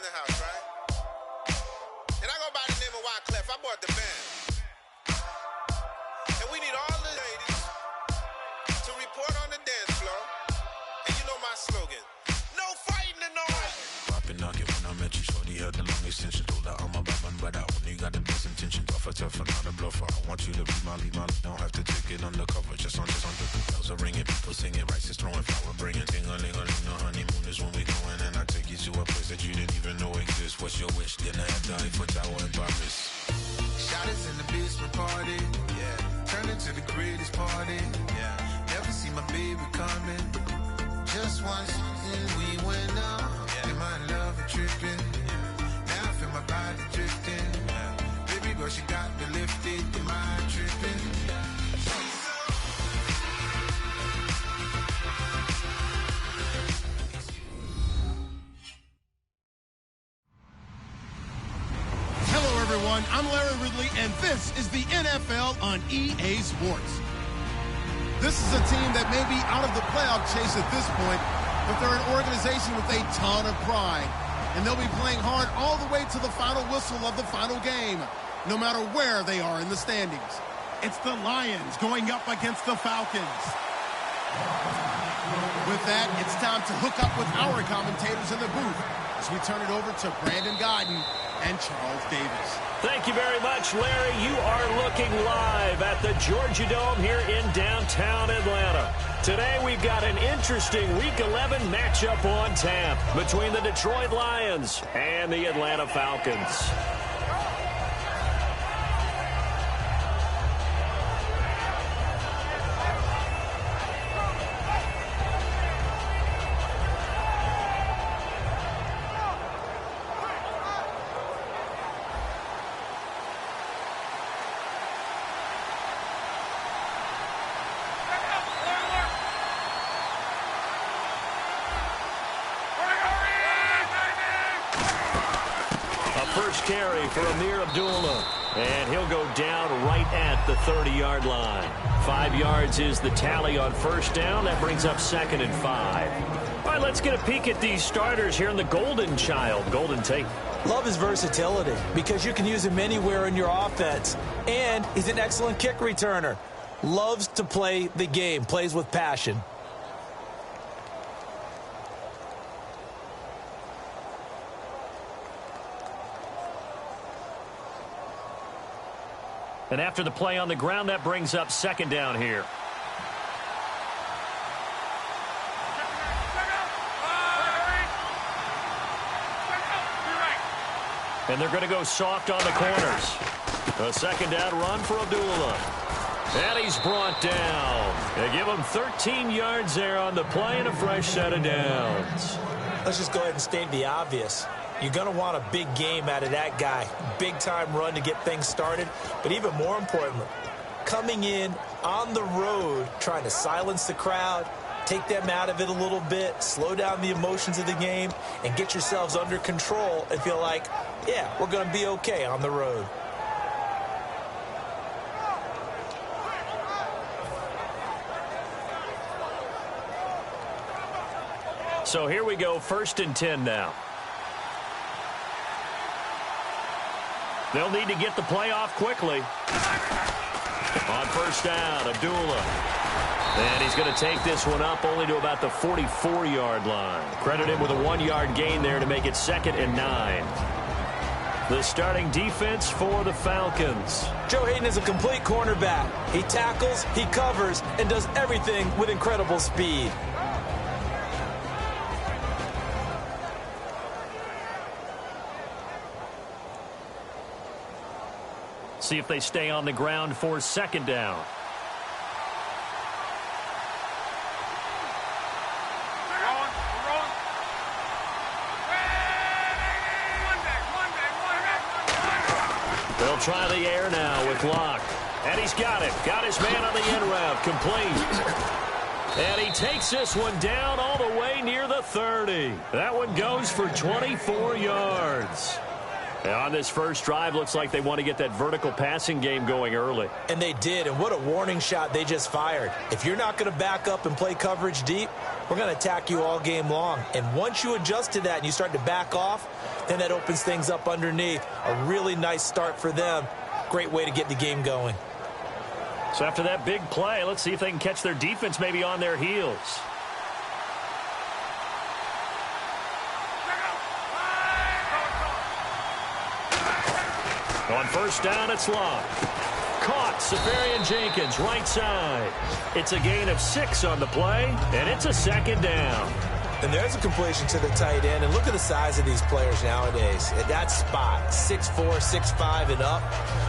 the house, right? And I go by the name of Wyclef. I bought the band. And we need all the ladies to report on the dance floor. And you know my slogan. No fighting in no Poppin' knock it when I met you, shorty had the long extension. Told her I'm a bad man, but I only got the best intention. Tougher, not a bluffer. I want you to be my lead, don't have to take it undercover. Just on the bells are ringing, people singing, rice is throwing, flower bringing. Ting-a-ling-a-ling, the honeymoon is when we going. And I take you to a place that you didn't even know exists. What's your wish? Then I have to Eiffel Tower in Paris. Shot us in the basement party, yeah. Turn into the greatest party, yeah. Never see my baby coming. Just once, and we went up, yeah. And my love a tripping, yeah. Now I feel my body drifting, yeah. Baby girl, she got me lifted, am I tripping? Yeah. Hello, everyone. I'm Larry Ridley, and this is the NFL on EA Sports. This is a team that may be out of the playoff chase at this point, but they're an organization with a ton of pride, and they'll be playing hard all the way to the final whistle of the final game, no matter where they are in the standings. It's the Lions going up against the Falcons. With that, it's time to hook up with our commentators in the booth as we turn it over to Brandon Godden and Charles Davis. Thank you very much, Larry. You are looking live at the Georgia Dome here in downtown Atlanta. Today we've got an interesting Week 11 matchup on tap between the Detroit Lions and the Atlanta Falcons. First carry for Amir Abdullah, and he'll go down right at the 30-yard line. 5 yards is the tally on first down. That brings up 2nd and 5. All right, let's get a peek at these starters here in the Golden Child. Golden Tate. Love his versatility because you can use him anywhere in your offense, and he's an excellent kick returner. Loves to play the game, plays with passion. And after the play on the ground, that brings up 2nd down here. And they're going to go soft on the corners. A 2nd down run for Abdullah. And he's brought down. They give him 13 yards there on the play and a fresh set of downs. Let's just go ahead and state the obvious. You're going to want a big game out of that guy. Big-time run to get things started. But even more importantly, coming in on the road, trying to silence the crowd, take them out of it a little bit, slow down the emotions of the game, and get yourselves under control and feel like, yeah, we're going to be okay on the road. So here we go, 1st and 10 now. They'll need to get the play off quickly. On first down, Abdullah. And he's going to take this one up only to about the 44-yard line. Credit him with a 1-yard gain there to make it 2nd and 9. The starting defense for the Falcons. Joe Hayden is a complete cornerback. He tackles, he covers, and does everything with incredible speed. See if they stay on the ground for 2nd down. They'll try the air now with Locke. And he's got it. Got his man on the end route. Complete. And he takes this one down all the way near the 30. That one goes for 24 yards. And on this first drive, looks like they want to get that vertical passing game going early. And they did, and what a warning shot they just fired. If you're not going to back up and play coverage deep, we're going to attack you all game long. And once you adjust to that and you start to back off, then that opens things up underneath. A really nice start for them. Great way to get the game going. So after that big play, let's see if they can catch their defense maybe on their heels. On first down, it's Locke. Caught, Safarian Jenkins, right side. It's a gain of 6 on the play, and it's a second down. And there's a completion to the tight end. And look at the size of these players nowadays. At that spot, 6'4", 6'5", and up.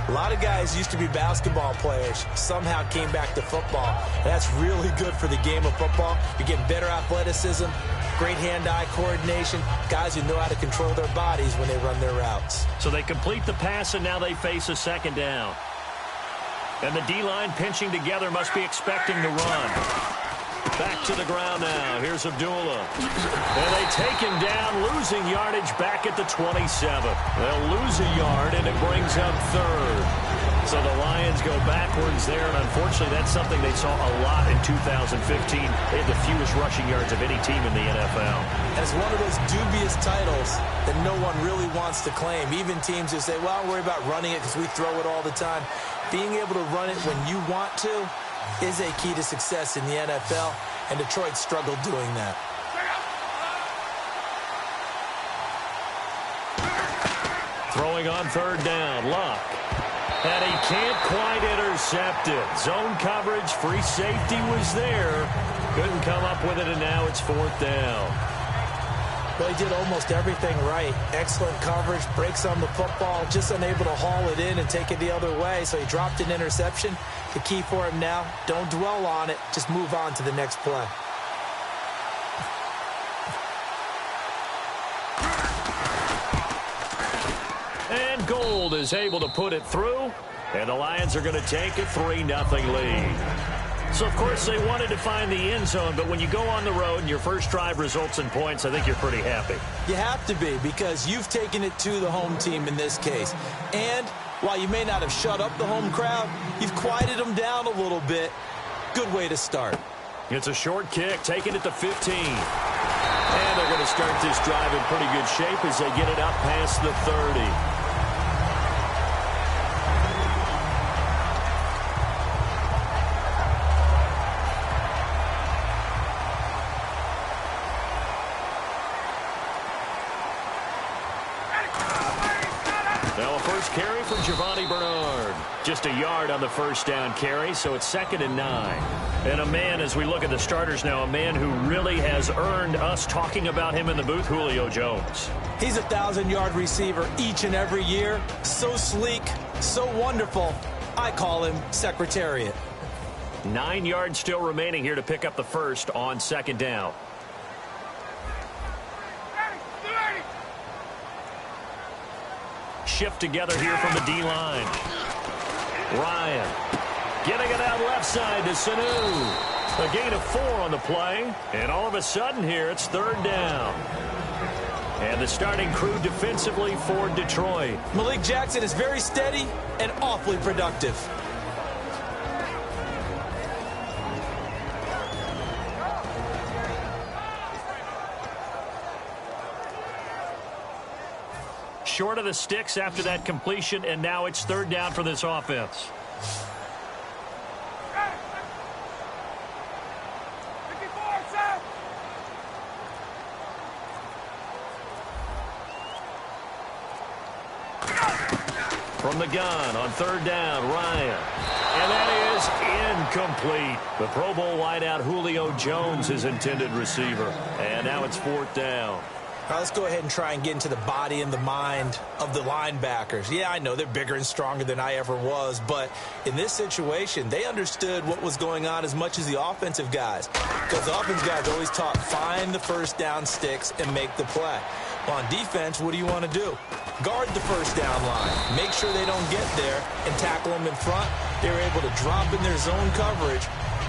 A lot of guys used to be basketball players, somehow came back to football. And that's really good for the game of football. You're getting better athleticism, great hand-eye coordination, guys who know how to control their bodies when they run their routes. So they complete the pass, and now they face a second down. And the D-line pinching together must be expecting the run. Back to the ground now. Here's Abdullah. And they take him down, losing yardage back at the 27. They'll lose a yard, and it brings up third. So the Lions go backwards there, and unfortunately that's something they saw a lot in 2015. They had the fewest rushing yards of any team in the NFL. And it's one of those dubious titles that no one really wants to claim. Even teams who say, well, I'll worry about running it because we throw it all the time. Being able to run it when you want to is a key to success in the NFL, and Detroit struggled doing that. Throwing on third down, Luck. And he can't quite intercept it. Zone coverage, free safety was there. Couldn't come up with it, and now it's fourth down. Well, he did almost everything right. Excellent coverage, breaks on the football, just unable to haul it in and take it the other way, so he dropped an interception. The key for him now, don't dwell on it, just move on to the next play. And Gold is able to put it through, and the Lions are going to take a 3-0 lead. So, of course, they wanted to find the end zone, but when you go on the road and your first drive results in points, I think you're pretty happy. You have to be, because you've taken it to the home team in this case. And while you may not have shut up the home crowd, you've quieted them down a little bit. Good way to start. It's a short kick, taking it to 15. And they're going to start this drive in pretty good shape as they get it up past the 30. Now a first carry from Giovanni Bernard. Just a yard on the first down carry, so it's 2nd and 9. And a man, as we look at the starters now, a man who really has earned us talking about him in the booth, Julio Jones. He's a 1,000-yard receiver each and every year. So sleek, so wonderful. I call him Secretariat. 9 yards still remaining here to pick up the first on 2nd down. Shift together here from the D-line. Ryan getting it out left side to Sanu. A gain of 4 on the play, and all of a sudden here it's 3rd down. And the starting crew defensively for Detroit. Malik Jackson is very steady and awfully productive. Short of the sticks after that completion, and now it's 3rd down for this offense. From the gun on 3rd down, Ryan. And that is incomplete. The Pro Bowl wideout Julio Jones, his intended receiver. And now it's 4th down. Now let's go ahead and try and get into the body and the mind of the linebackers. Yeah, I know they're bigger and stronger than I ever was, but in this situation, they understood what was going on as much as the offensive guys. Because the offensive guys always taught, find the first down sticks and make the play. Well, on defense, what do you want to do? Guard the first down line. Make sure they don't get there and tackle them in front. They were able to drop in their zone coverage,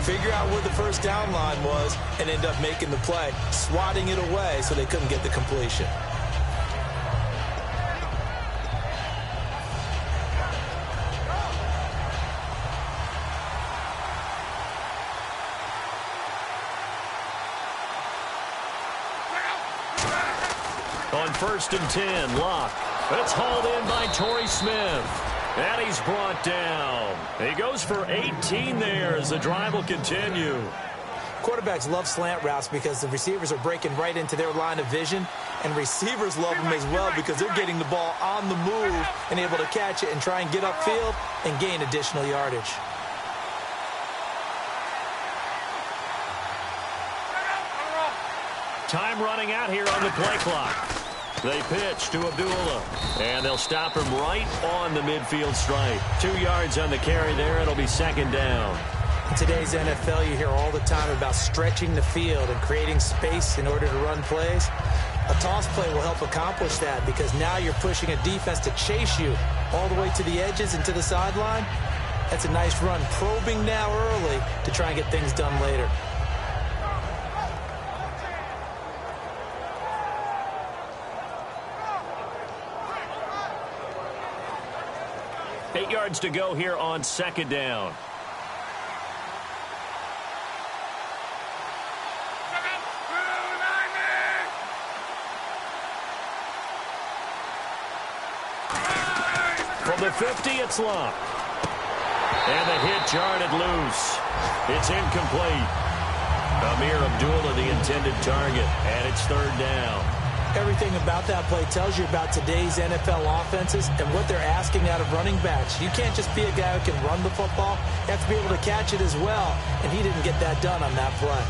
figure out where the first down line was, and end up making the play, swatting it away so they couldn't get the completion. On 1st and 10, Locke. It's hauled in by Torrey Smith. And he's brought down. He goes for 18 there as the drive will continue. Quarterbacks love slant routes because the receivers are breaking right into their line of vision, and receivers love them as well because they're getting the ball on the move and able to catch it and try and get upfield and gain additional yardage. Time running out here on the play clock. They pitch to Abdullah, and they'll stop him right on the midfield stripe. 2 yards on the carry there. It'll be 2nd down. In today's NFL, you hear all the time about stretching the field and creating space in order to run plays. A toss play will help accomplish that because now you're pushing a defense to chase you all the way to the edges and to the sideline. That's a nice run, probing now early to try and get things done later. Eight yards to go here on 2nd down. From the 50, it's Locke. And the hit jarred loose. It's incomplete. Amir Abdullah, the intended target, and it's 3rd down. Everything about that play tells you about today's NFL offenses and what they're asking out of running backs. You can't just be a guy who can run the football. You have to be able to catch it as well, and he didn't get that done on that play.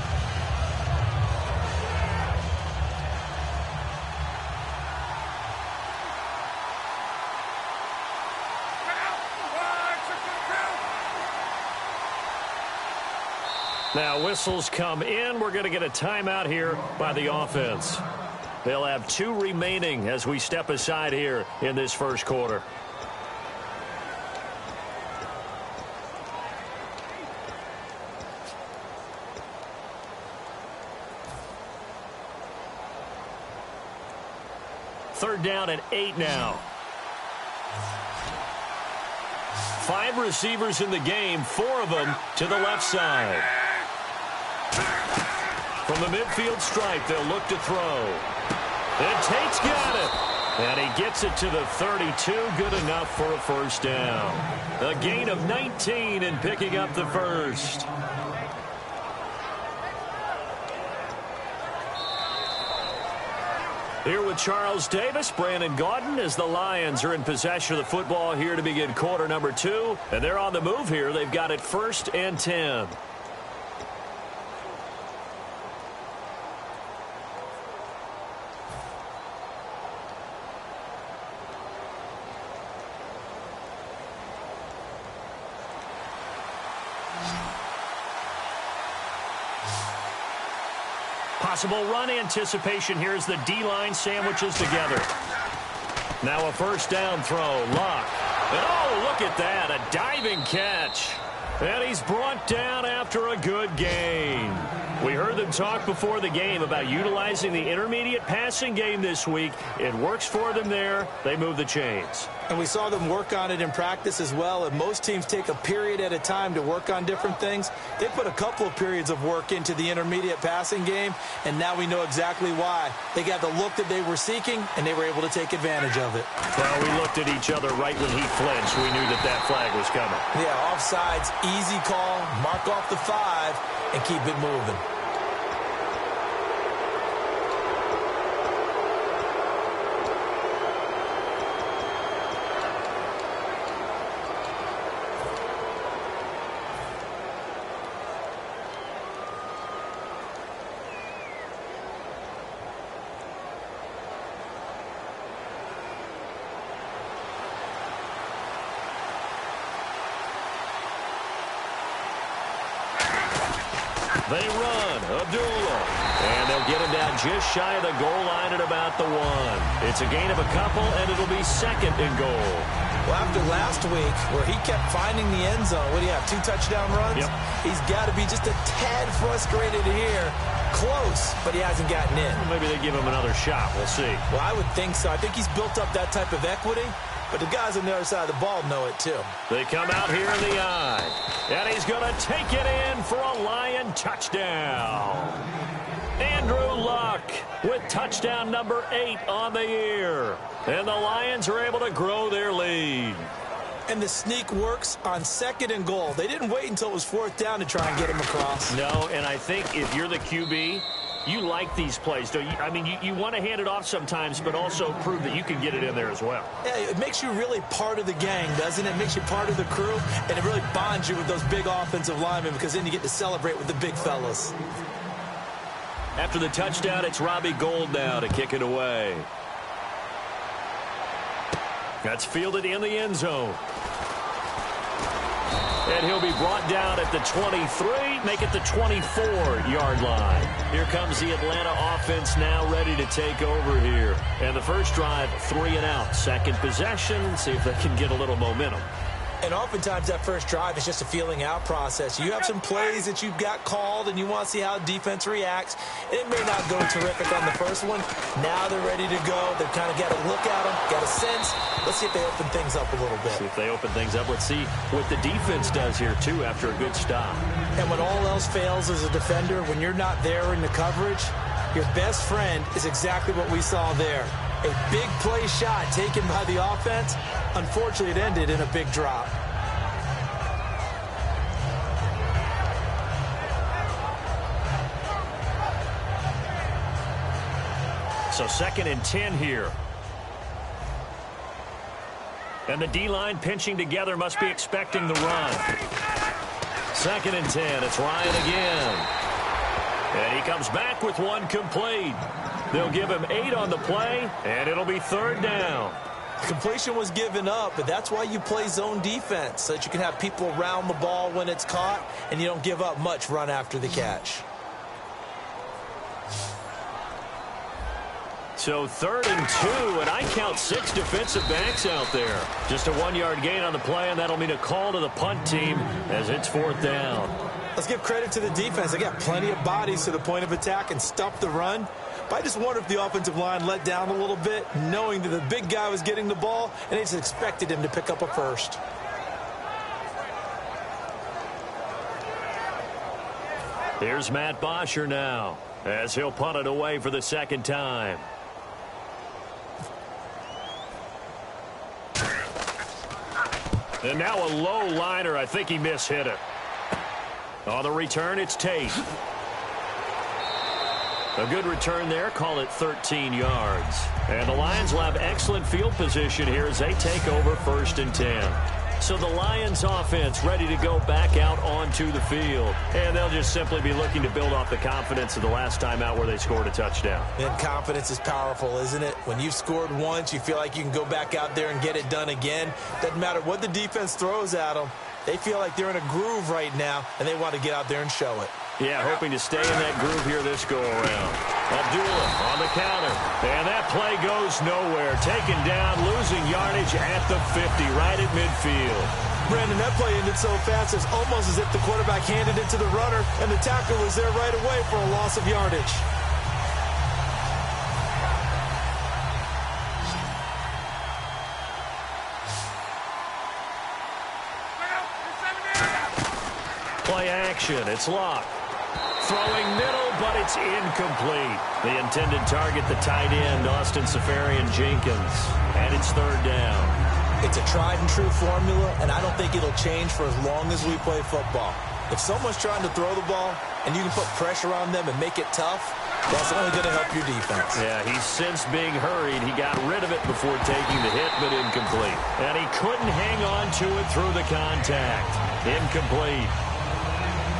Now whistles come in. We're going to get a timeout here by the offense. They'll have 2 remaining as we step aside here in this first quarter. Third down and 8 now. 5 receivers in the game, 4 of them to the left side. From the midfield stripe, they'll look to throw. And Tate's got it. And he gets it to the 32. Good enough for a first down. A gain of 19 and picking up the first. Here with Charles Davis, Brandon Gaudin, as the Lions are in possession of the football here to begin quarter number 2. And they're on the move here. They've got it 1st and 10. Possible run anticipation here as the D-line sandwiches together. Now a first down throw. Locke. And oh, look at that. A diving catch. And he's brought down after a good gain. We heard them talk before the game about utilizing the intermediate passing game this week. It works for them there. They move the chains. And we saw them work on it in practice as well. And most teams take a period at a time to work on different things. They put a couple of periods of work into the intermediate passing game, and now we know exactly why. They got the look that they were seeking, and they were able to take advantage of it. Well, we looked at each other right when he flinched. We knew that that flag was coming. Yeah, offsides, easy call, mark off the 5, and keep it moving. They run. Abdullah. And they'll get him down just shy of the goal line at about the 1. It's a gain of a couple, and it'll be 2nd and goal. Well, after last week, where he kept finding the end zone, what do you have, 2 touchdown runs? Yep. He's got to be just a tad frustrated here. Close, but he hasn't gotten in. Well, maybe they give him another shot. We'll see. Well, I would think so. I think he's built up that type of equity, but the guys on the other side of the ball know it too. They come out here in the eye. And he's going to take it in for a Lion touchdown. Andrew Luck with touchdown number 8 on the year. And the Lions are able to grow their lead. And the sneak works on 2nd and goal. They didn't wait until it was 4th down to try and get him across. No, and I think if you're the QB, you like these plays, don't you? I mean, you want to hand it off sometimes, but also prove that you can get it in there as well. Yeah, it makes you really part of the gang, doesn't it? It makes you part of the crew, and it really bonds you with those big offensive linemen because then you get to celebrate with the big fellas. After the touchdown, it's Robbie Gould now to kick it away. That's fielded in the end zone. And he'll be brought down at the 23, make it the 24-yard line. Here comes the Atlanta offense now ready to take over here. And the first drive, 3 and out. Second possession, see if they can get a little momentum. And oftentimes that first drive is just a feeling out process. You have some plays that you've got called and you want to see how defense reacts. It may not go terrific on the first one. Now they're ready to go. They've kind of got a look at them, got a sense. Let's see if they open things up a little bit. See if they open things up. Let's see what the defense does here, too, after a good stop. And when all else fails as a defender, when you're not there in the coverage, your best friend is exactly what we saw there. A big play shot taken by the offense. Unfortunately, it ended in a big drop. So 2nd and 10 here. And the D-line pinching together must be expecting the run. 2nd and 10. It's Ryan again. And he comes back with one complete. They'll give him 8 on the play, and it'll be 3rd down. Completion was given up, but that's why you play zone defense, so that you can have people around the ball when it's caught, and you don't give up much run after the catch. So 3rd and 2, and I count 6 defensive backs out there. Just a 1-yard gain on the play, and that'll mean a call to the punt team as it's 4th down. Let's give credit to the defense. They got plenty of bodies to the point of attack and stop the run. But I just wonder if the offensive line let down a little bit, knowing that the big guy was getting the ball, and they just expected him to pick up a first. Here's Matt Bosher now, as he'll punt it away for the 2nd time. And now a low liner. I think he mishit it. On the return, it's Tate. A good return there. Call it 13 yards. And the Lions will have excellent field position here as they take over 1st and 10. So the Lions offense ready to go back out onto the field. And they'll just simply be looking to build off the confidence of the last time out where they scored a touchdown. And confidence is powerful, isn't it? When you've scored once, you feel like you can go back out there and get it done again. Doesn't matter what the defense throws at them. They feel like they're in a groove right now, and they want to get out there and show it. Yeah, hoping to stay in that groove here this go-around. Abdullah on the counter. And that play goes nowhere. Taken down, losing yardage at the 50, right at midfield. Brandon, that play ended so fast, it's almost as if the quarterback handed it to the runner, and the tackle was there right away for a loss of yardage. Play action. It's Locke. Throwing middle, but it's incomplete. The intended target, the tight end, Austin Safarian-Jenkins. And it's 3rd down. It's a tried-and-true formula, and I don't think it'll change for as long as we play football. If someone's trying to throw the ball, and you can put pressure on them and make it tough, that's only going to help your defense. Yeah, he's since being hurried. He got rid of it before taking the hit, but incomplete. And he couldn't hang on to it through the contact. Incomplete.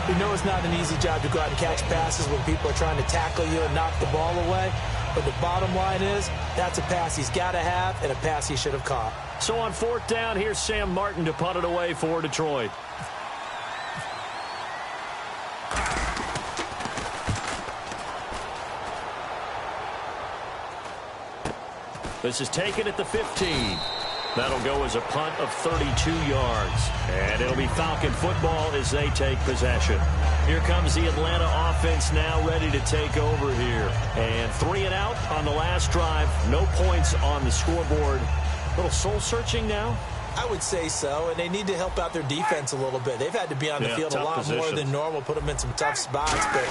We know it's not an easy job to go out and catch passes when people are trying to tackle you and knock the ball away. But the bottom line is, that's a pass he's got to have and a pass he should have caught. So on 4th down, here's Sam Martin to punt it away for Detroit. This is taken at the 15. That'll go as a punt of 32 yards. And it'll be Falcon football as they take possession. Here comes the Atlanta offense now ready to take over here. And 3 and out on the last drive. No points on the scoreboard. A little soul-searching now. I would say so, and they need to help out their defense a little bit. They've had to be on the field a lot more than normal, put them in some tough spots. But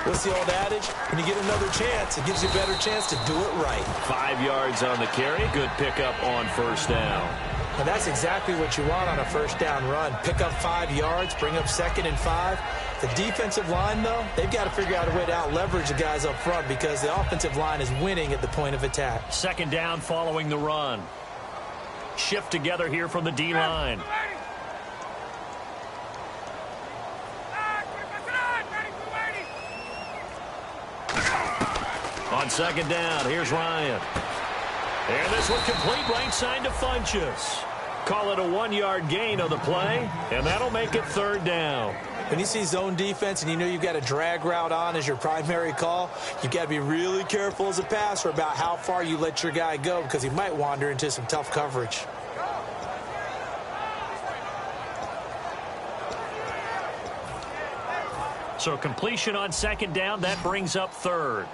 what's the old adage? When you get another chance, it gives you a better chance to do it right. 5 yards on the carry. Good pickup on first down. And that's exactly what you want on a first down run. Pick up 5 yards, bring up 2nd and 5. The defensive line, though, they've got to figure out a way to out-leverage the guys up front because the offensive line is winning at the point of attack. 2nd down following the run. Shift together here from the D-line. On 2nd down, here's Ryan. And this one complete right side to Funchess. Call it a 1-yard gain on the play, and that'll make it 3rd down. When you see zone defense and you know you've got a drag route on as your primary call, you've got to be really careful as a passer about how far you let your guy go because he might wander into some tough coverage. So completion on 2nd down, that brings up 3rd.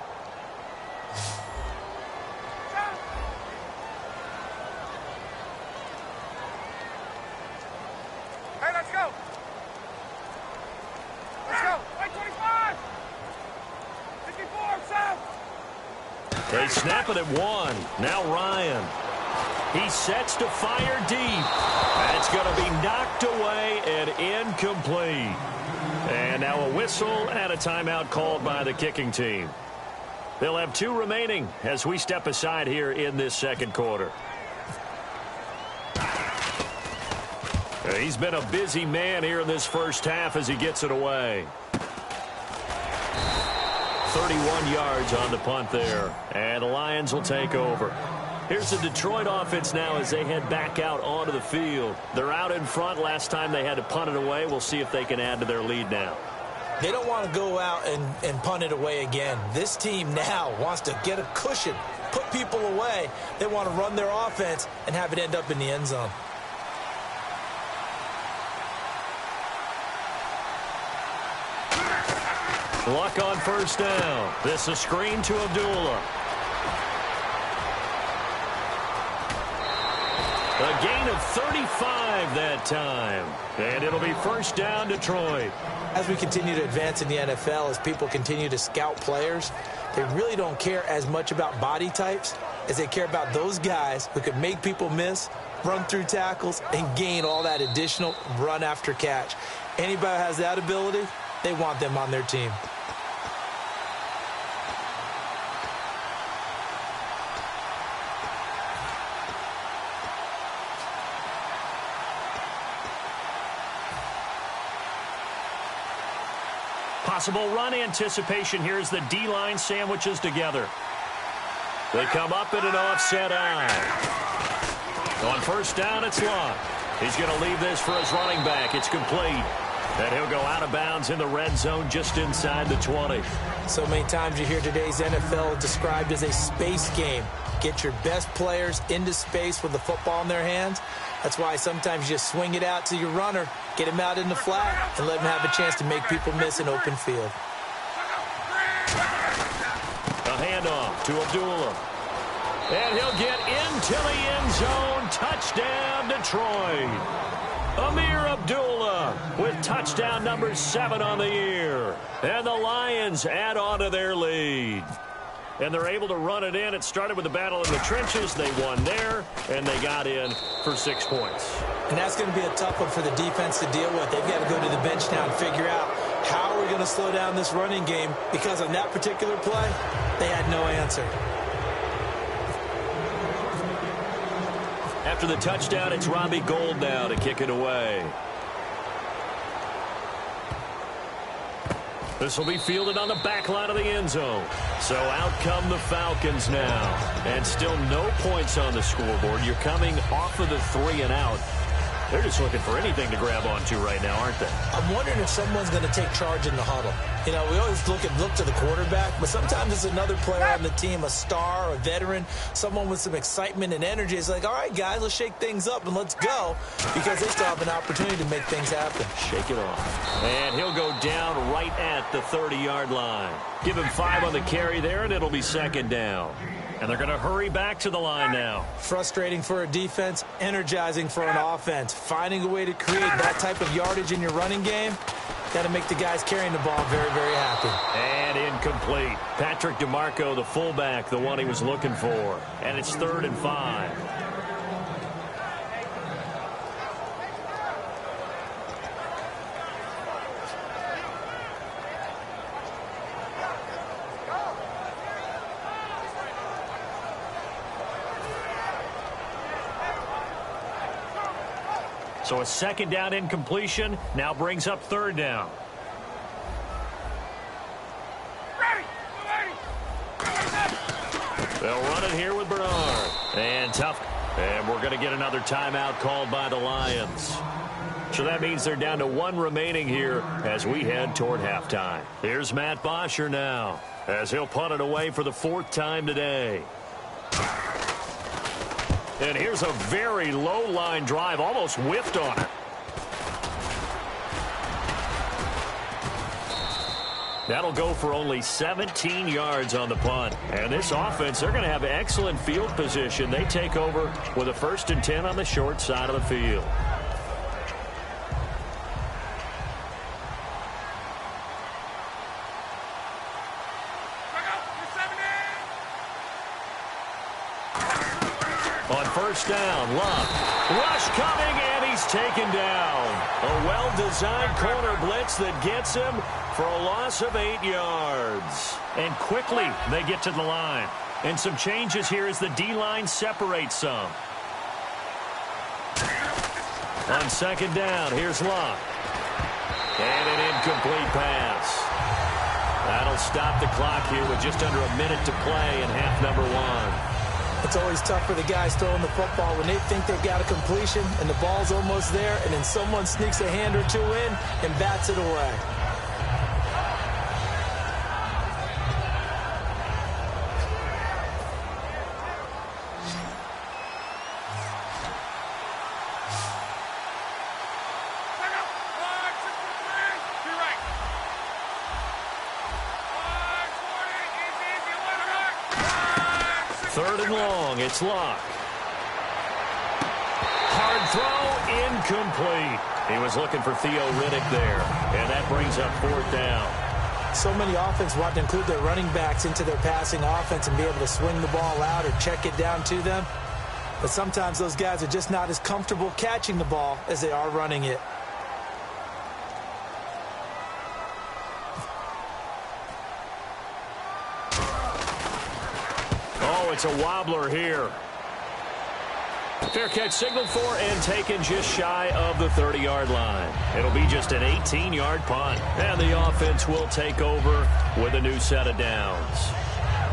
They snap it at 1. Now Ryan. He sets to fire deep. That's going to be knocked away and incomplete. And now a whistle and a timeout called by the kicking team. They'll have 2 remaining as we step aside here in this 2nd quarter. He's been a busy man here in this first half as he gets it away. 31 yards on the punt there, and the Lions will take over. Here's the Detroit offense now as they head back out onto the field. They're out in front. Last time they had to punt it away. We'll see if they can add to their lead now. They don't want to go out and punt it away again. This team now wants to get a cushion, put people away. They want to run their offense and have it end up in the end zone. Luck on first down. This a screen to Abdullah. A gain of 35 that time. And it'll be first down Detroit. As we continue to advance in the NFL, as people continue to scout players, they really don't care as much about body types as they care about those guys who can make people miss, run through tackles, and gain all that additional run after catch. Anybody who has that ability, they want them on their team. Possible run anticipation here as the D-line sandwiches together. They come up in an offset eye. On first down, it's Luck. He's going to leave this for his running back. It's complete. And he'll go out of bounds in the red zone just inside the 20. So many times you hear today's NFL described as a space game. Get your best players into space with the football in their hands. That's why sometimes you just swing it out to your runner, get him out in the flat, and let him have a chance to make people miss an open field. A handoff to Abdullah. And he'll get into the end zone. Touchdown, Detroit. Amir Abdullah with touchdown number 7 on the year. And the Lions add on to their lead. And they're able to run it in. It started with the battle in the trenches. They won there, and they got in for 6 points. And that's going to be a tough one for the defense to deal with. They've got to go to the bench now and figure out how we're going to slow down this running game because on that particular play, they had no answer. After the touchdown, it's Robbie Gould now to kick it away. This will be fielded on the back line of the end zone. So out come the Falcons now. And still no points on the scoreboard. You're coming off of the 3 and out. They're just looking for anything to grab onto right now, aren't they? I'm wondering if someone's going to take charge in the huddle. You know, we always look to the quarterback, but sometimes it's another player on the team, a star, a veteran, someone with some excitement and energy. It's like, all right, guys, let's shake things up and let's go because they still have an opportunity to make things happen. Shake it off. And he'll go down right at the 30-yard line. Give him 5 on the carry there, and it'll be 2nd down. And they're going to hurry back to the line now. Frustrating for a defense, energizing for an offense. Finding a way to create that type of yardage in your running game, got to make the guys carrying the ball very, very happy. And incomplete. Patrick DeMarco, the fullback, the one he was looking for. And it's 3rd and 5. So a 2nd down incompletion now brings up 3rd down. They'll run it here with Bernard. And tough. And we're going to get another timeout called by the Lions. So that means they're down to 1 remaining here as we head toward halftime. Here's Matt Bosher now as he'll punt it away for the 4th time today. And here's a very low line drive, almost whiffed on it. That'll go for only 17 yards on the punt. And this offense, they're going to have excellent field position. They take over with a 1st and 10 on the short side of the field. On 1st down, Luck. Rush coming, and he's taken down. A well-designed corner blitz that gets him for a loss of 8 yards. And quickly, they get to the line. And some changes here as the D-line separates some. On 2nd down, here's Luck. And an incomplete pass. That'll stop the clock here with just under a minute to play in half number 1. It's always tough for the guys throwing the football when they think they've got a completion and the ball's almost there, and then someone sneaks a hand or two in and bats it away. It's Luck. Hard throw, incomplete. He was looking for Theo Riddick there, and that brings up 4th down. So many offenses want to include their running backs into their passing offense and be able to swing the ball out or check it down to them. But sometimes those guys are just not as comfortable catching the ball as they are running it. It's a wobbler here. Fair catch signaled for and taken just shy of the 30-yard line. It'll be just an 18-yard punt. And the offense will take over with a new set of downs.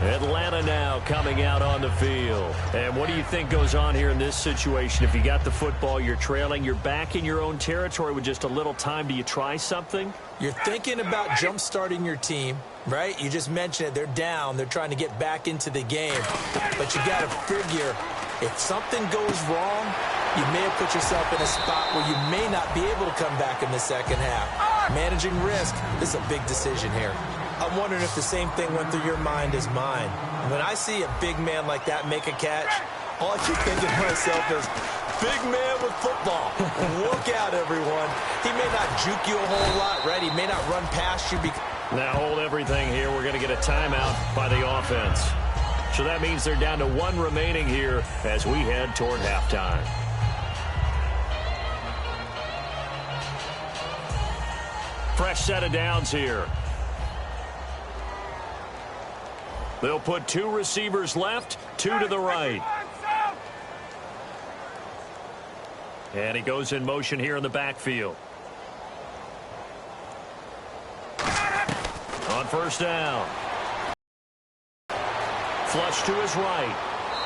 Atlanta now coming out on the field. And what do you think goes on here in this situation? If you got the football, you're trailing, you're back in your own territory with just a little time. Do you try something? You're thinking about jump-starting your team, right? You just mentioned it. They're down. They're trying to get back into the game. But you got to figure, if something goes wrong, you may have put yourself in a spot where you may not be able to come back in the 2nd half. Managing risk, this is a big decision here. I'm wondering if the same thing went through your mind as mine. When I see a big man like that make a catch, all I keep thinking to myself is, big man with football. Look out, everyone. He may not juke you a whole lot, right? He may not run past you. Now hold everything here. We're going to get a timeout by the offense. So that means they're down to 1 remaining here as we head toward halftime. Fresh set of downs here. They'll put 2 receivers left, 2 to the right. And he goes in motion here in the backfield. On 1st down. Flush to his right.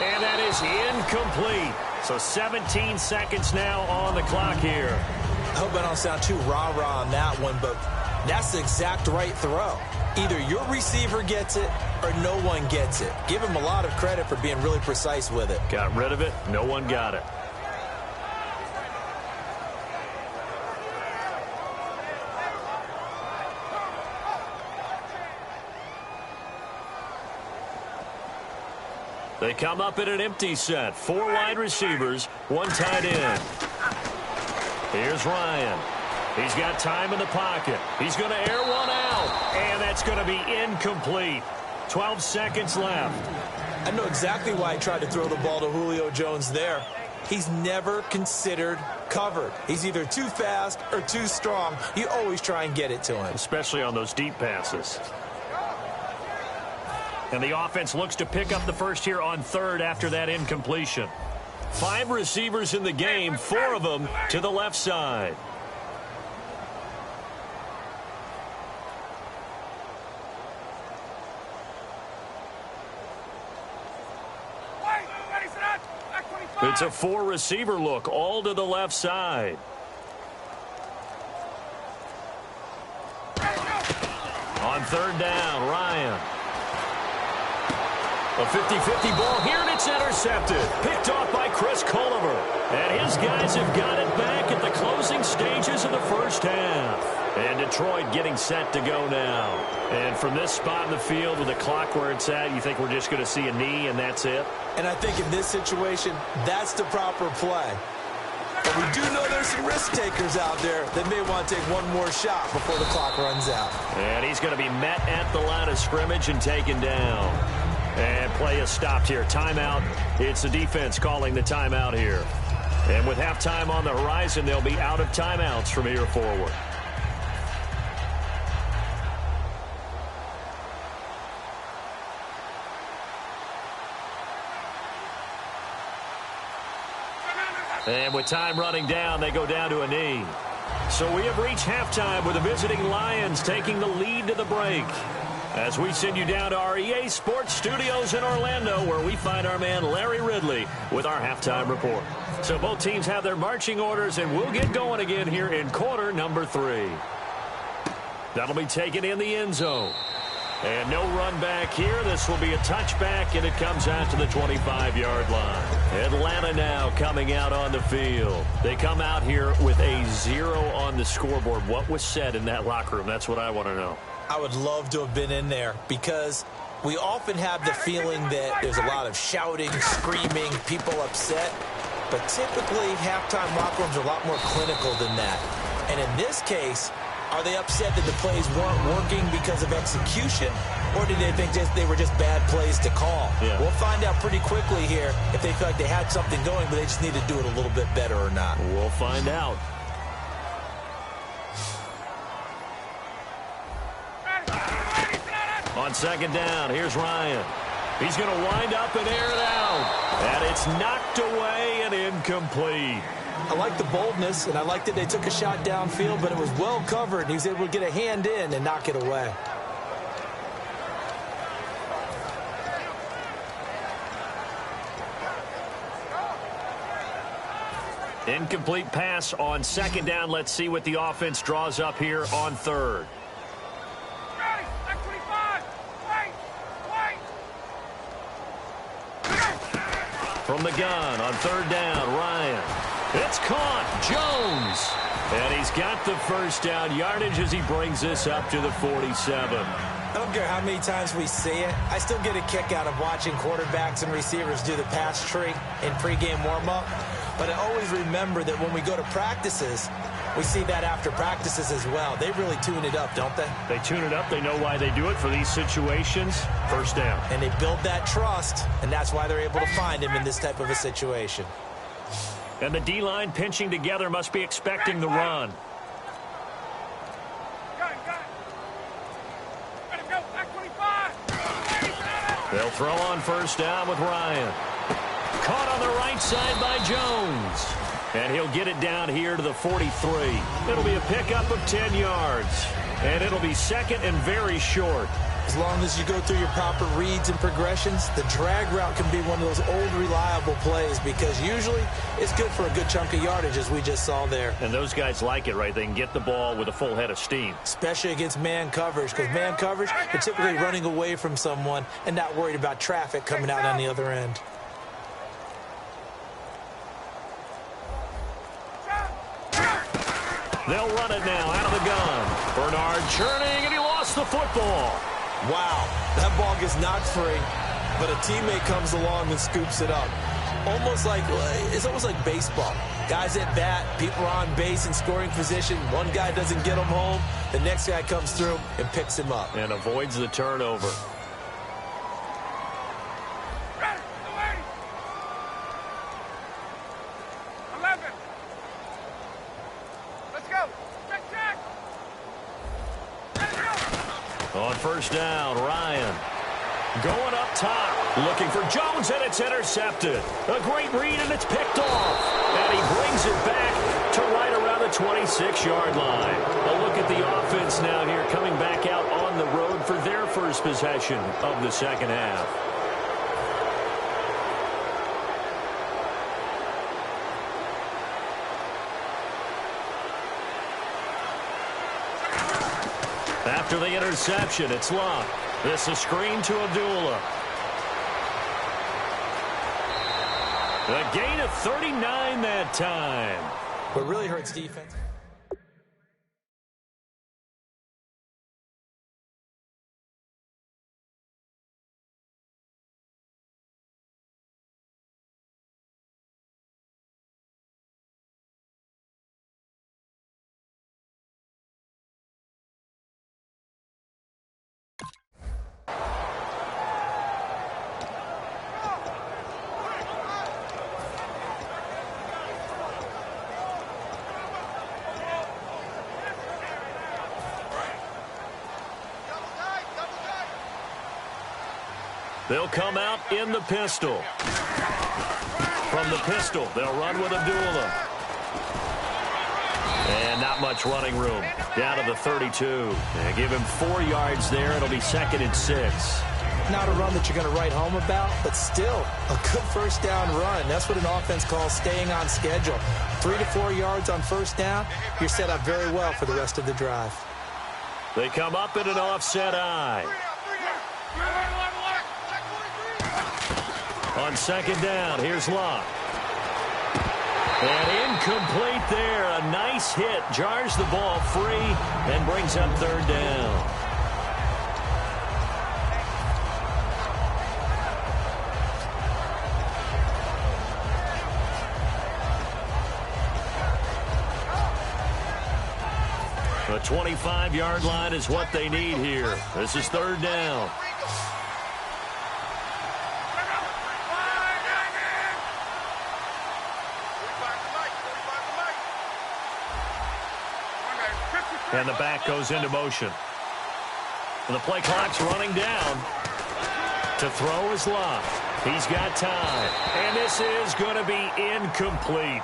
And that is incomplete. So 17 seconds now on the clock here. I hope I don't sound too rah-rah on that one, but that's the exact right throw. Either your receiver gets it or no one gets it. Give him a lot of credit for being really precise with it. Got rid of it. No one got it. They come up in an empty set. 4 wide receivers, 1 tight end. Here's Ryan. He's got time in the pocket. He's going to air one out. And that's going to be incomplete. 12 seconds left. I know exactly why he tried to throw the ball to Julio Jones there. He's never considered covered. He's either too fast or too strong. You always try and get it to him. Especially on those deep passes. And the offense looks to pick up the first here on 3rd after that incompletion. 5 receivers in the game, 4 of them to the left side. It's a 4-receiver look, all to the left side. On 3rd down, Ryan. A 50-50 ball here, and it's intercepted. Picked off by Chris Culliver. And his guys have got it back at the closing stages of the first half. And Detroit getting set to go now. And from this spot in the field with the clock where it's at, you think we're just going to see a knee and that's it? And I think in this situation, that's the proper play. But we do know there's some risk takers out there that may want to take one more shot before the clock runs out. And he's going to be met at the line of scrimmage and taken down. And play is stopped here. Timeout. It's the defense calling the timeout here. And with halftime on the horizon, they'll be out of timeouts from here forward. And with time running down, they go down to a knee. So we have reached halftime with the visiting Lions taking the lead to the break. As we send you down to our EA Sports Studios in Orlando, where we find our man Larry Ridley with our halftime report. So both teams have their marching orders, and we'll get going again here in quarter number 3. That'll be taken in the end zone. And no run back here. This will be a touchback, and it comes out to the 25-yard line. Atlanta now coming out on the field. They come out here with a 0 on the scoreboard. What was said in that locker room? That's what I want to know. I would love to have been in there because we often have the feeling that there's a lot of shouting, screaming, people upset. But typically, halftime locker rooms are a lot more clinical than that. And in this case, are they upset that the plays weren't working because of execution, or did they think they were just bad plays to call? Yeah. We'll find out pretty quickly here if they feel like they had something going, but they just need to do it a little bit better or not. We'll find out. On 2nd down, here's Ryan. He's going to wind up and air it out. And it's knocked away and incomplete. I like the boldness, and I like that they took a shot downfield, but it was well covered, and he was able to get a hand in and knock it away. Incomplete pass on 2nd down. Let's see what the offense draws up here on 3rd. From the gun on 3rd down, Ryan. It's caught. Jones. And he's got the first down yardage as he brings this up to the 47. I don't care how many times we see it. I still get a kick out of watching quarterbacks and receivers do the pass tree in pregame warm-up. But I always remember that when we go to practices, we see that after practices as well. They really tune it up, don't they? They tune it up. They know why they do it for these situations. First down. And they build that trust, and that's why they're able to find him in this type of a situation. And the D-line pinching together must be expecting the run. They'll throw on 1st down with Ryan. Caught on the right side by Jones. And he'll get it down here to the 43. It'll be a pickup of 10 yards. And it'll be 2nd and very short. As long as you go through your proper reads and progressions, the drag route can be one of those old reliable plays because usually it's good for a good chunk of yardage, as we just saw there. And those guys like it, right? They can get the ball with a full head of steam. Especially against man coverage, because man coverage, they're typically running away from someone and not worried about traffic coming out on the other end. They'll run it now out of the gun. Bernard churning, and he lost the football. Wow, that ball gets knocked free. but a teammate comes along and scoops it up. It's almost like baseball. Guys at bat, people are on base in scoring position. One guy doesn't get him home. The next guy comes through and picks him up. And avoids the turnover. On first down, Ryan going up top, looking for Jones, and it's intercepted. A great read, and it's picked off. And he brings it back to right around the 26-yard line. A look at the offense now here, coming back out on the road for their first possession of the second half. After the interception, it's Locke. This is screen to Abdullah. A gain of 39 that time. What really hurts defense. They'll come out in the pistol. From the pistol, they'll run with Abdullah. And not much running room. Down to the 32. They give him 4 yards there. It'll be 2nd and 6. Not a run that you're going to write home about, but still a good first down run. That's what an offense calls staying on schedule. 3 to 4 yards on first down. You're set up very well for the rest of the drive. They come up in an offset eye. On second down, here's Locke. And incomplete there. A nice hit. Jars the ball free and brings up third down. The 25-yard line is what they need here. This is third down. And the back goes into motion. The play clock's running down. To throw is Locke. He's got time. And this is going to be incomplete.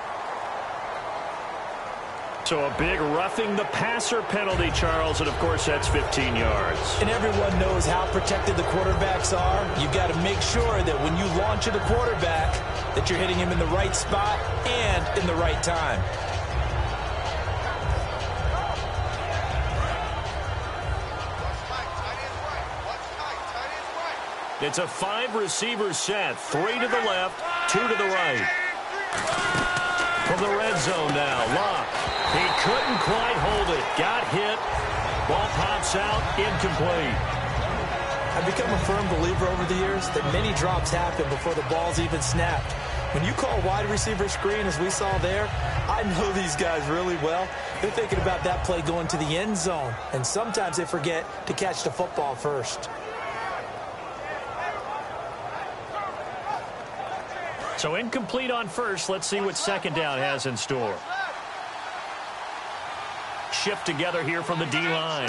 So a big roughing the passer penalty, Charles, and of course that's 15 yards. And everyone knows how protected the quarterbacks are. You've got to make sure that when you launch at a quarterback that you're hitting him in the right spot and in the right time. It's a 5-receiver set. 3 to the left, 2 to the right. From the red zone now, Locke. He couldn't quite hold it. Got hit. Ball pops out, incomplete. I've become a firm believer over the years that many drops happen before the ball's even snapped. When you call wide receiver screen, as we saw there, I know these guys really well. They're thinking about that play going to the end zone, and sometimes they forget to catch the football first. So incomplete on first. Let's see what second down has in store. Shift together here from the D-line.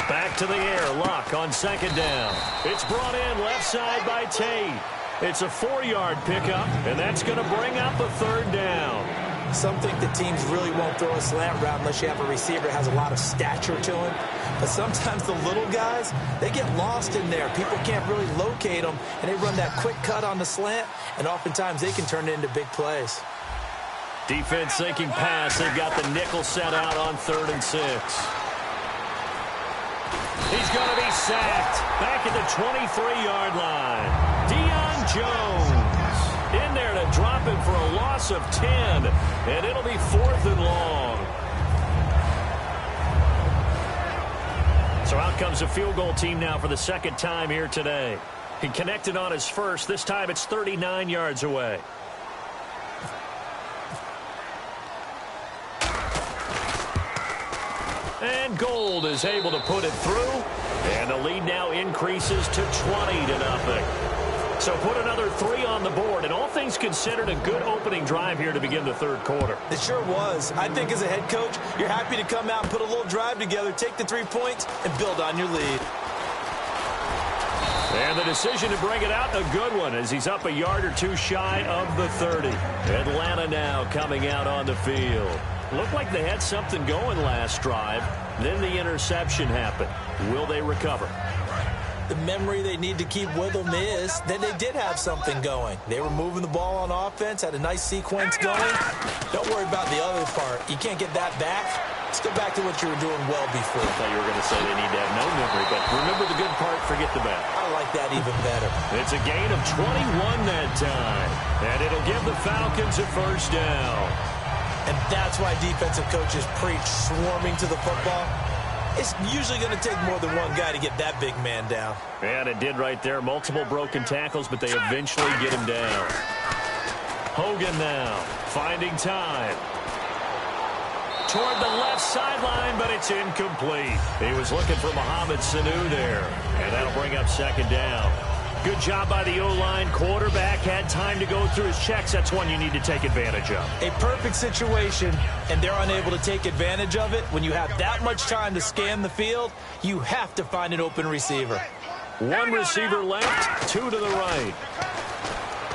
Back to the air. Locke on second down. It's brought in left side by Tate. It's a 4-yard pickup, and that's going to bring up a third down. Some think that teams really won't throw a slant route unless you have a receiver that has a lot of stature to him. But sometimes the little guys, they get lost in there. People can't really locate them, and they run that quick cut on the slant, and oftentimes they can turn it into big plays. Defense thinking pass. They've got the nickel set out on 3rd and 6. He's going to be sacked back at the 23-yard line. Deion Jones in there to drop him for a loss of 10, and it'll be 4th and long. So out comes a field goal team now for the second time here today. He connected on his first. This time it's 39 yards away. And Gold is able to put it through. And the lead now increases to 20-0. So put another 3 on the board. And all things considered, a good opening drive here to begin the third quarter. It sure was. I think as a head coach, you're happy to come out and put a little drive together, take the 3 points, and build on your lead. And the decision to bring it out, a good one, as he's up a yard or two shy of the 30. Atlanta now coming out on the field. Looked like they had something going last drive. Then the interception happened. Will they recover? The memory they need to keep with them is that they did have something going. They were moving the ball on offense, had a nice sequence going. Don't worry about the other part. You can't get that back. Let's go back to what you were doing well before. I thought you were going to say they need to have no memory, but remember the good part, forget the bad. I like that even better. It's a gain of 21 that time, and it'll give the Falcons a first down. And that's why defensive coaches preach swarming to the football. It's usually going to take more than one guy to get that big man down. And it did right there. Multiple broken tackles, but they eventually get him down. Hogan now finding time. Toward the left sideline, but it's incomplete. He was looking for Mohamed Sanu there, and that'll bring up second down. Good job by the O-line. Quarterback had time to go through his checks. That's one you need to take advantage of. A perfect situation, and they're unable to take advantage of it. When you have that much time to scan the field, you have to find an open receiver. One receiver left, 2 to the right.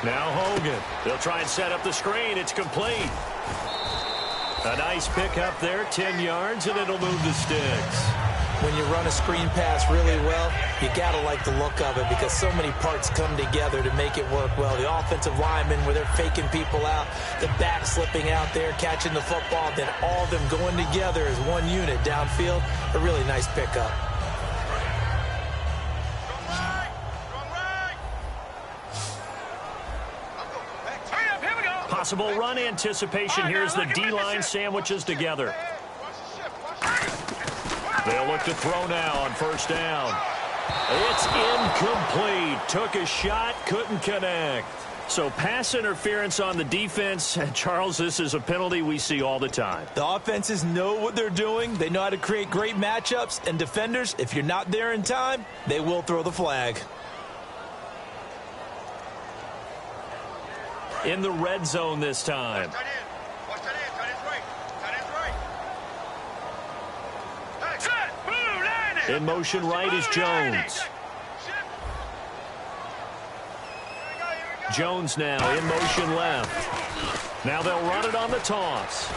Now Hogan. They'll try and set up the screen. It's complete. A nice pickup there, 10 yards, and it'll move the sticks. When you run a screen pass really well, you got to like the look of it because so many parts come together to make it work well. The offensive linemen, where they're faking people out, the back slipping out there, catching the football, then all of them going together as one unit downfield. A really nice pickup. Possible run anticipation. Here's the D-line sandwiches together. They'll look to throw now on first down. It's incomplete. Took a shot, couldn't connect. So pass interference on the defense. Charles, this is a penalty we see all the time. The offenses know what they're doing. They know how to create great matchups. And defenders, if you're not there in time, they will throw the flag. In the red zone this time. In motion right is Jones. Jones now in motion left. Now they'll run it on the toss.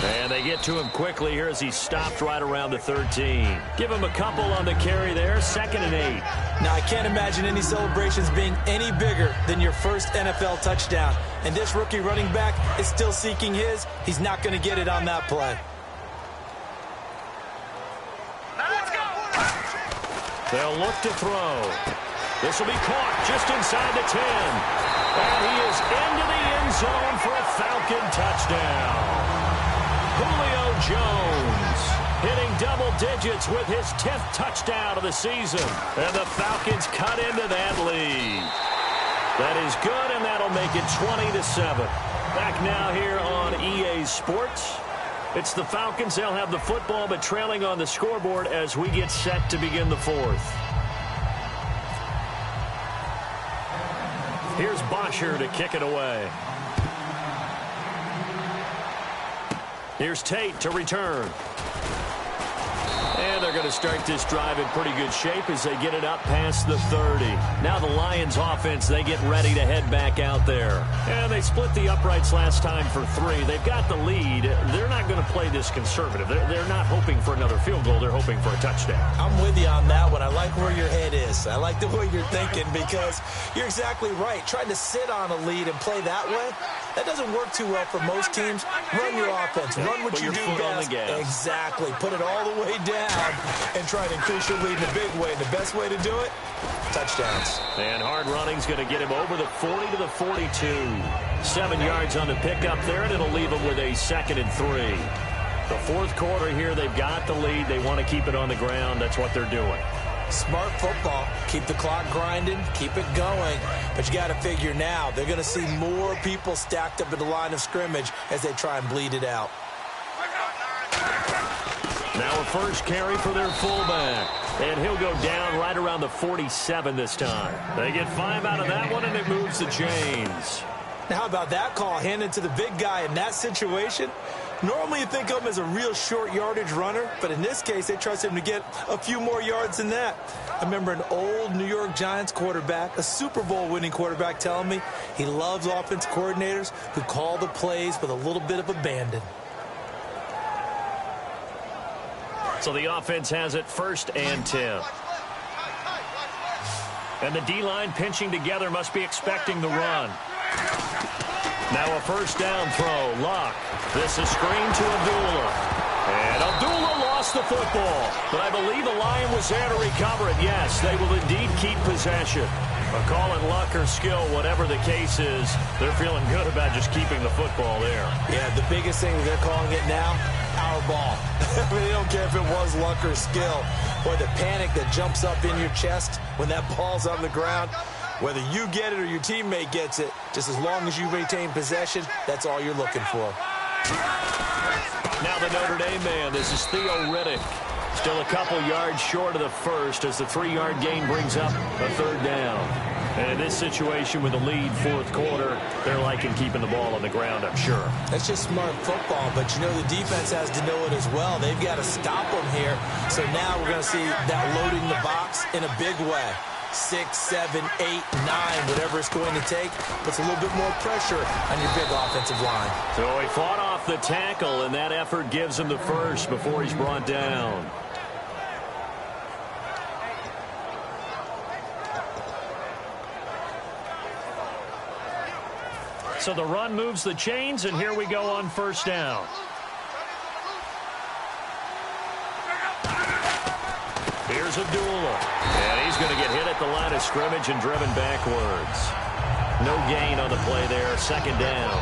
And they get to him quickly here as he stopped right around the 13. Give him a couple on the carry there, 2nd and 8. Now, I can't imagine any celebrations being any bigger than your first NFL touchdown. And this rookie running back is still seeking his. He's not going to get it on that play. They'll look to throw. This will be caught just inside the 10. And he is into the end zone for a Falcon touchdown. Julio Jones hitting double digits with his 10th touchdown of the season. And the Falcons cut into that lead. That is good, and that'll make it 20-7. Back now here on EA Sports. It's the Falcons. They'll have the football, but trailing on the scoreboard as we get set to begin the fourth. Here's Bosher to kick it away. Here's Tate to return. And they're going to start this drive in pretty good shape as they get it up past the 30. Now the Lions offense, they get ready to head back out there. And they split the uprights last time for 3. They've got the lead. They're not going to play this conservative. They're not hoping for another field goal. They're hoping for a touchdown. I'm with you on that one. I like where your head is. I like the way you're thinking because you're exactly right. Trying to sit on a lead and play that way, that doesn't work too well for most teams. Run your offense. Run what you do best. Exactly. Put it all the way down and try to increase your lead in a big way. And the best way to do it, touchdowns. And hard running's going to get him over the 40 to the 42. 7 yards on the pickup there, and it'll leave him with a 2nd and 3. The fourth quarter here, they've got the lead. They want to keep it on the ground. That's what they're doing. Smart football. Keep the clock grinding, keep it going. But you got to figure now, they're going to see more people stacked up at the line of scrimmage as they try and bleed it out. Now a first carry for their fullback. And he'll go down right around the 47 this time. They get 5 out of that one, and it moves the chains. Now, how about that call handed to the big guy in that situation? Normally you think of him as a real short yardage runner, but in this case, they trust him to get a few more yards than that. I remember an old New York Giants quarterback, a Super Bowl winning quarterback, telling me he loves offense coordinators who call the plays with a little bit of abandon. So the offense has it 1st and 10. And the D-line pinching together must be expecting the run. Now a first down throw. Luck. This is screen to Abdullah. And Abdullah lost the football. But I believe the line was there to recover it. Yes, they will indeed keep possession. But call it luck or skill, whatever the case is, they're feeling good about just keeping the football there. Yeah, the biggest thing they're calling it now, our ball. I mean, they don't care if it was luck or skill. Boy, the panic that jumps up in your chest when that ball's on the ground, whether you get it or your teammate gets it, just as long as you retain possession, that's all you're looking for. Now the Notre Dame man, this is Theo Riddick. Still a couple yards short of the first as the 3-yard gain brings up a 3rd down. And in this situation with the lead 4th quarter, they're liking keeping the ball on the ground, I'm sure. That's just smart football, but you know the defense has to know it as well. They've got to stop them here. So now we're going to see that loading the box in a big way. 6, 7, 8, 9, whatever it's going to take, puts a little bit more pressure on your big offensive line. So he fought off the tackle, and that effort gives him the first before he's brought down. So the run moves the chains, and here we go on 1st down. Here's Abdullah. And he's going to get hit at the line of scrimmage and driven backwards. No gain on the play there. 2nd down.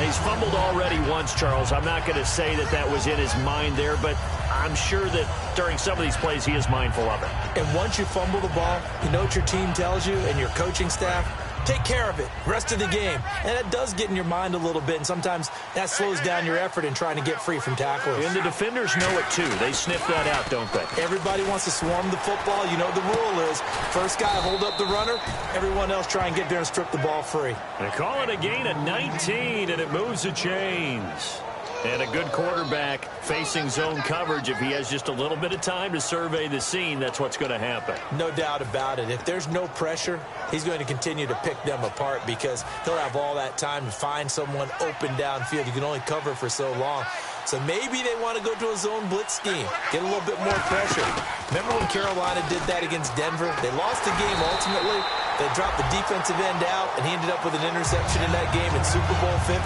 He's fumbled already once, Charles. I'm not going to say that that was in his mind there, but I'm sure that during some of these plays he is mindful of it. And once you fumble the ball, you know what your team tells you and your coaching staff? Take care of it rest of the game. And it does get in your mind a little bit, and sometimes that slows down your effort in trying to get free from tacklers. And the defenders know it, too. They sniff that out, don't they? Everybody wants to swarm the football. You know the rule is first guy hold up the runner, everyone else try and get there and strip the ball free. They call it a gain of 19, and it moves the chains. And a good quarterback facing zone coverage. If he has just a little bit of time to survey the scene, that's what's going to happen. No doubt about it. If there's no pressure, he's going to continue to pick them apart because he'll have all that time to find someone open downfield. You can only cover for so long. So maybe they want to go to a zone blitz scheme, get a little bit more pressure. Remember when Carolina did that against Denver? They lost the game ultimately. They dropped the defensive end out, and he ended up with an interception in that game in Super Bowl 50.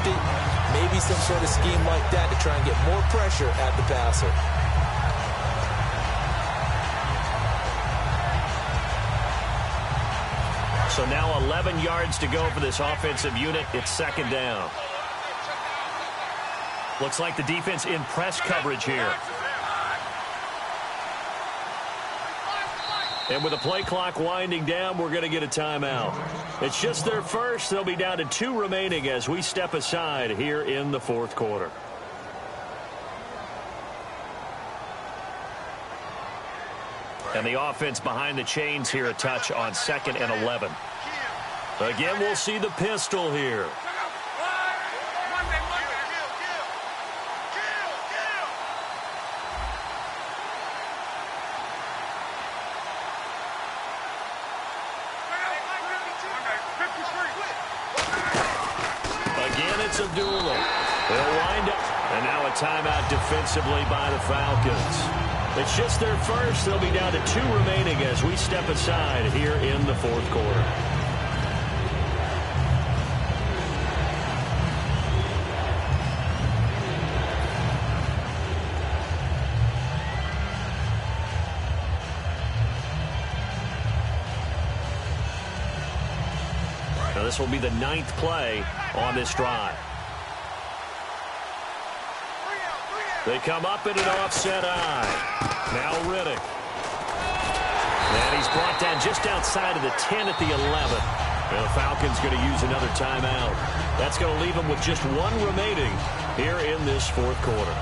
Maybe some sort of scheme like that to try and get more pressure at the passer. So now 11 yards to go for this offensive unit. It's 2nd down. Looks like the defense in press coverage here. And with the play clock winding down, we're going to get a timeout. It's just their first. They'll be down to 2 remaining as we step aside here in the 4th quarter. And the offense behind the chains here a touch on 2nd and 11. Again, we'll see the pistol here. Again, it's Abdullah. They'll wind up. And now a timeout defensively by the Falcons. It's just their first. They'll be down to 2 remaining as we step aside here in the 4th quarter. Now this will be the 9th play on this drive. They come up in an offset eye. Now Riddick. And he's brought down just outside of the 10 at the 11. And the Falcons going to use another timeout. That's going to leave them with just one remaining here in this fourth quarter.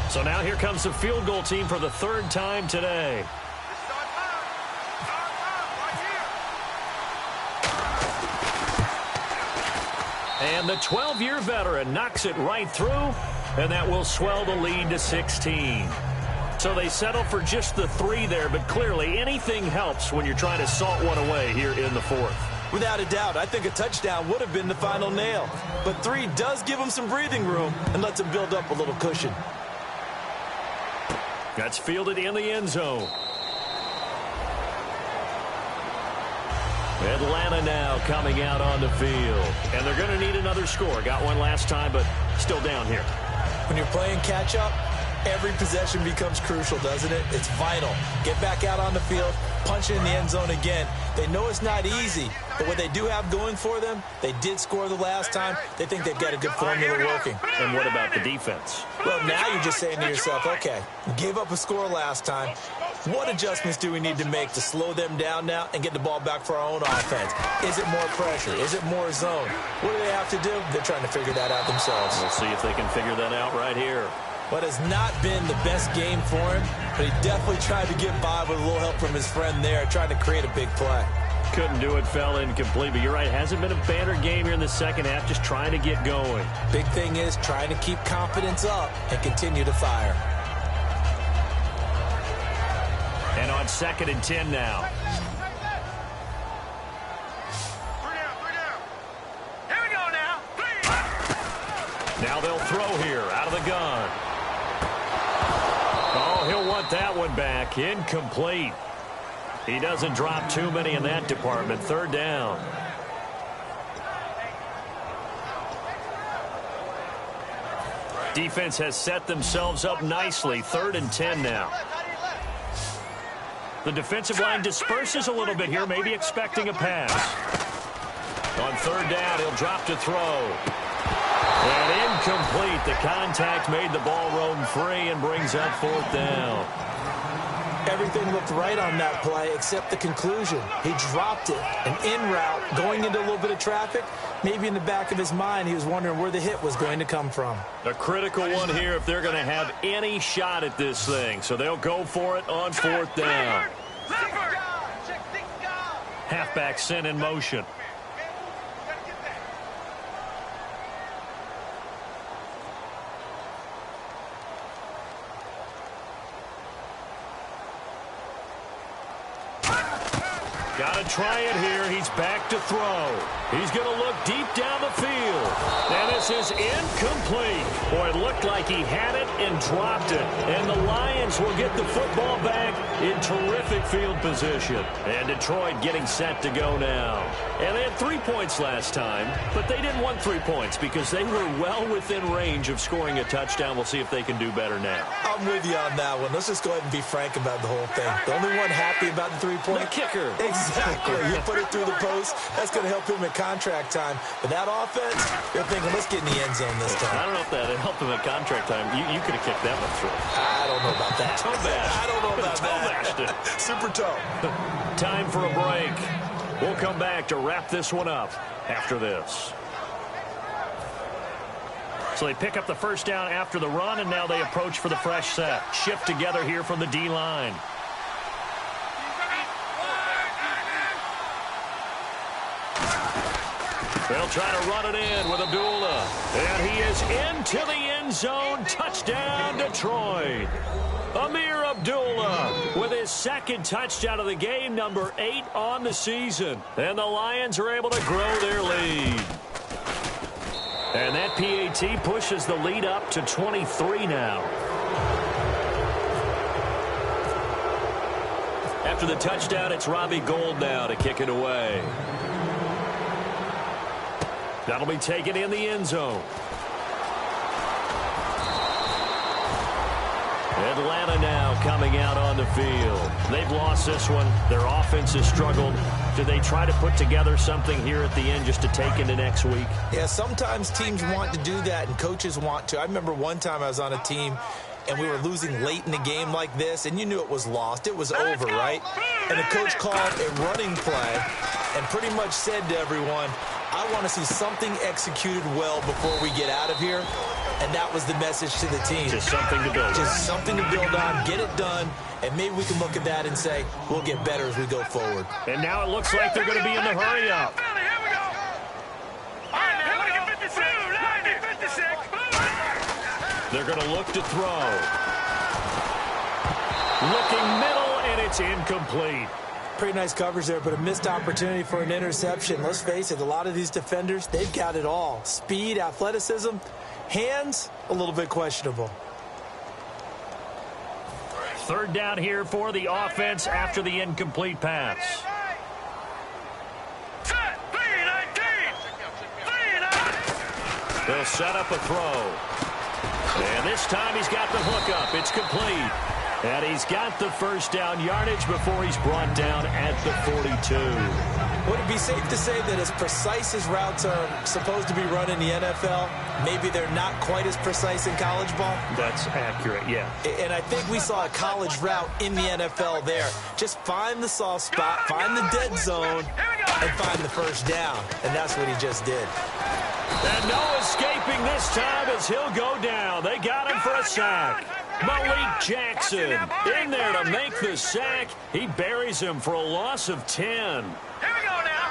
So now here comes the field goal team for the third time today. And the 12-year veteran knocks it right through, and that will swell the lead to 16. So they settle for just the 3 there, but clearly anything helps when you're trying to salt one away here in the fourth. Without a doubt, I think a touchdown would have been the final nail. But 3 does give them some breathing room and lets them build up a little cushion. That's fielded in the end zone. Atlanta now coming out on the field. And they're going to need another score. Got one last time, but still down here. When you're playing catch-up, every possession becomes crucial, doesn't it? It's vital. Get back out on the field, punch it in the end zone again. They know it's not easy, but what they do have going for them, they did score the last time. They think they've got a good formula working. And what about the defense? Well, now you're just saying to yourself, okay, we gave up a score last time. What adjustments do we need to make to slow them down now and get the ball back for our own offense? Is it more pressure? Is it more zone? What do they have to do? They're trying to figure that out themselves. We'll see if they can figure that out right here. What has not been the best game for him, but he definitely tried to get by with a little help from his friend there, trying to create a big play. Couldn't do it, fell incomplete, but you're right. Hasn't been a banner game here in the second half, just trying to get going. Big thing is trying to keep confidence up and continue to fire. And on 2nd and 10 now. Here we go now. Now they'll throw here out of the gun. Oh, he'll want that one back. Incomplete. He doesn't drop too many in that department. 3rd down. Defense has set themselves up nicely. 3rd and 10 now. The defensive line disperses a little bit here, maybe expecting a pass. On 3rd down, he'll drop to throw. And incomplete. The contact made the ball roam free and brings up 4th down. Everything looked right on that play except the conclusion. He dropped it. An in route, going into a little bit of traffic. Maybe in the back of his mind, he was wondering where the hit was going to come from. A critical one here if they're going to have any shot at this thing. So they'll go for it on 4th down. Halfback sent in motion. Got to try it here. He's back to throw. He's going to look deep down the field. And this is incomplete. Boy, it looked like he had it and dropped it. And the Lions will get the football back in terrific field position. And Detroit getting set to go now. And they had 3 points last time, but they didn't want 3 points because they were well within range of scoring a touchdown. We'll see if they can do better now. I'm with you on that one. Let's just go ahead and be frank about the whole thing. The only one happy about the 3-point. The kicker. Exactly. You put it through the post. That's going to help him at contract time. But that offense, they're thinking, let's get in the end zone this time. I don't know if that helped him at contract time. You could have kicked that one through. I don't know about that. Toe bash. I don't know about Toe bashed it. that. Super toe. Time for a break. We'll come back to wrap this one up after this. So they pick up the first down after the run, and now they approach for the fresh set. Shift together here from the D-line. They'll try to run it in with Abdullah. And he is into the end zone. Touchdown, Detroit. Amir Abdullah with his 2nd touchdown of the game, number 8 on the season. And the Lions are able to grow their lead. And that PAT pushes the lead up to 23 now. After the touchdown, it's Robbie Gould now to kick it away. That'll be taken in the end zone. Atlanta now coming out on the field. They've lost this one. Their offense has struggled. Do they try to put together something here at the end just to take into next week? Yeah, sometimes teams want to do that and coaches want to. I remember one time I was on a team and we were losing late in the game like this, and you knew it was lost. It was over, right? And the coach called a running play and pretty much said to everyone, I want to see something executed well before we get out of here. And that was the message to the team. Just something to build on. Just something to build on, get it done, and maybe we can look at that and say, we'll get better as we go forward. And now it looks like they're going to be in the hurry up. They're going to look to throw. Looking middle, and it's incomplete. Pretty nice coverage there, but a missed opportunity for an interception. Let's face it, a lot of these defenders, they've got it all. Speed, athleticism, hands, a little bit questionable. Third down here for the offense after the incomplete pass. They'll set up a throw. And this time he's got the hook up. It's complete. And he's got the first down yardage before he's brought down at the 42. Would it be safe to say that as precise as routes are supposed to be run in the NFL, maybe they're not quite as precise in college ball? That's accurate, yeah. And I think we saw a college route in the NFL there. Just find the soft spot, find the dead zone, and find the first down. And that's what he just did. And no escaping this time as he'll go down. They got him for a sack. Malik Jackson in there to make the sack. He buries him for a loss of 10. Here we go now.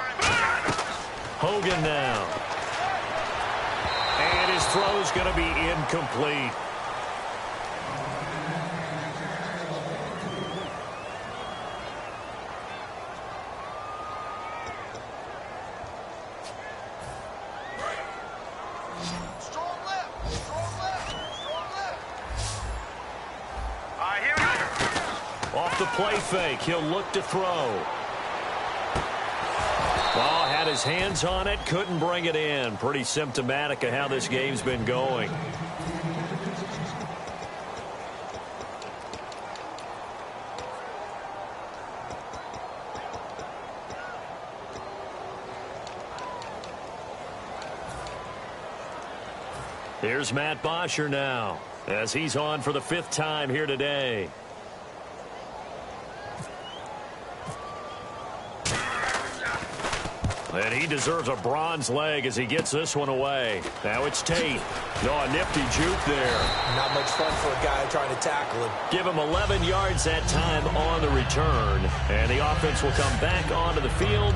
Hogan now. And his throw's going to be incomplete. Off the play fake, he'll look to throw. Ball had his hands on it, couldn't bring it in. Pretty symptomatic of how this game's been going. Here's Matt Bosher now, as he's on for the 5th time here today. And he deserves a bronze leg as he gets this one away. Now it's Tate. No, a nifty juke there. Not much fun for a guy trying to tackle him. Give him 11 yards that time on the return. And the offense will come back onto the field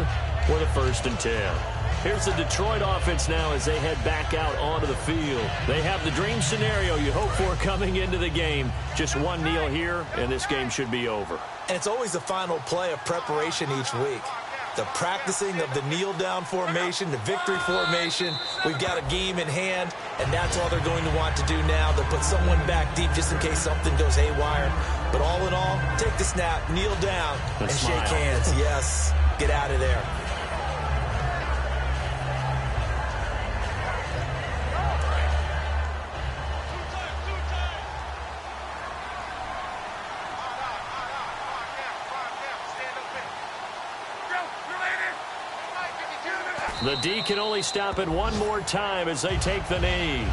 for the 1st and 10. Here's the Detroit offense now as they head back out onto the field. They have the dream scenario you hope for coming into the game. Just one kneel here, and this game should be over. And it's always the final play of preparation each week. The practicing of the kneel-down formation, the victory formation. We've got a game in hand, and that's all they're going to want to do now. They'll put someone back deep just in case something goes haywire. But all in all, take the snap, kneel down, and shake hands. Yes, get out of there. The D can only stop it one more time as they take the knee.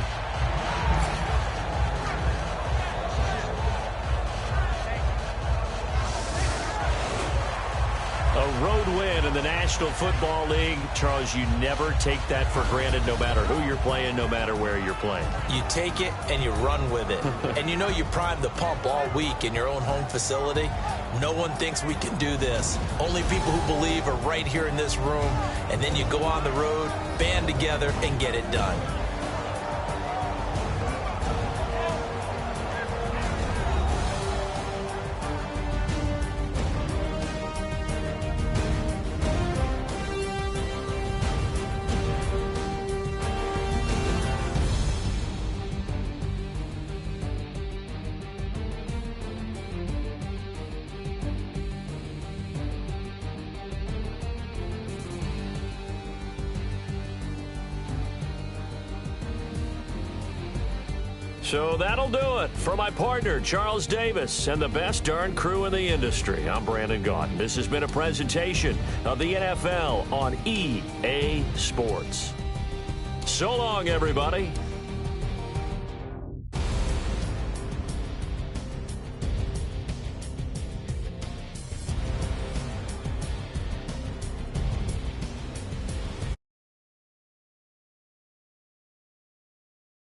A road win in the National Football League. Charles, you never take that for granted no matter who you're playing, no matter where you're playing. You take it and you run with it. And you know you prime the pump all week in your own home facility. No one thinks we can do this. Only people who believe are right here in this room. And then you go on the road, band together, and get it done. So that'll do it. For my partner, Charles Davis, and the best darn crew in the industry, I'm Brandon Gaudin. This has been a presentation of the NFL on EA Sports. So long, everybody.